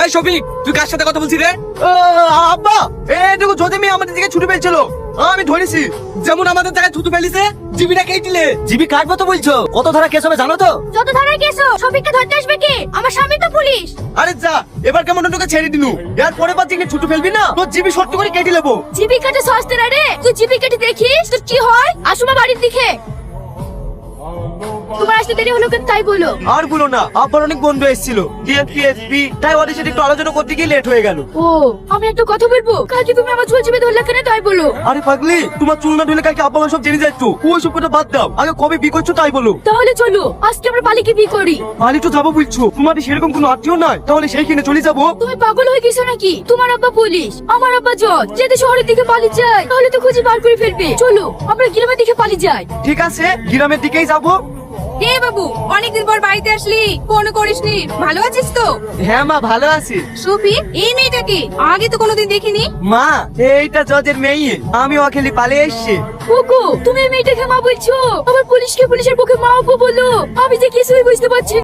এই শফিক, তুই কার সাথে কথা বলছিস রে? আব্বা, দেখো যদি মেয়ে আমাদের দিকে ছুটে ফেলছিল, আমি ধরেছি। যেমন আমাদের জায়গায় থুতু ফেলিছে, জিবিটা কেটিলে। জিবি কাটবো তো বলছো? কত ধারা কেস হবে জানো তো? যত ধারার কেস হোক, শফিককে ধরতে আসবে কে? আমার স্বামী তো পুলিশ। আরে যা, এবার কেমন তোকে ছেড়ে দিনু। এর পরে বার দিকে ছুটে ফেলবি না, তোর জিবি শর্ত করে কেটে নেবো। জিবি কাটে সস্তে না রে, তুই জিবি কেটে দেখিস তোর কি হয়। আসমা বাড়ির দিকে। তোমার আসতে দেরি হলো কেন তাই বলো। আর বলো না, আব্বার অনেক বন্ধু এসেছিল, ডিএসপি, তাই ওদের সাথে একটু আলোচনা করতে গিয়ে লেট হয়ে গেল। ও, আমি একটা কথা বলবো। কালকে তুমি আমার চুল চিপে ধরলে কেন তাই বলো। আরে পাগলি, তোমার চুল না ধুলে কালকে আব্বা আমার সব জেনে যাচ্ছ। ওই সব কথা বাদ দাও, আগে কবে বিয়ে করছো তাই বলো। তাহলে চলো আজকে আমরা পালিকে বিয়ে করি। পালি তো যাবো বলছো, তোমাদের সেরকম কোনো আত্মীয় নাই, তাহলে সেইখানে চলে যাবো। তুমি পাগল হয়ে গেছো নাকি? তোমার আব্বা পুলিশ, আমার আব্বা জজ। যদি শহরের দিকে পালিয়ে যায় তাহলে তো খুঁজে বার করে ফেলবে। চলো আমরা গ্রামের দিকে পালিয়ে যাই। ঠিক আছে, গ্রামের দিকেই যাবো। হে বাবু, অনেকদিন পর বাড়িতে আসলি, ফোন করিসনি। ভালো আছিস তো? হ্যাঁ মা, ভালো আছি। শফিক, এই মেয়েটাকে আগে তো কোনোদিন দেখিনি। মা, এইটা জজের মেয়ে, আমি ওখানে পালিয়ে এসছি। ওগো, তুমি এই মেয়েটাকে মা বলছো? আবার পুলিশকে পুলিশের পক্ষে মা বলো। আমি যে কিছুই বুঝতে পারছি না।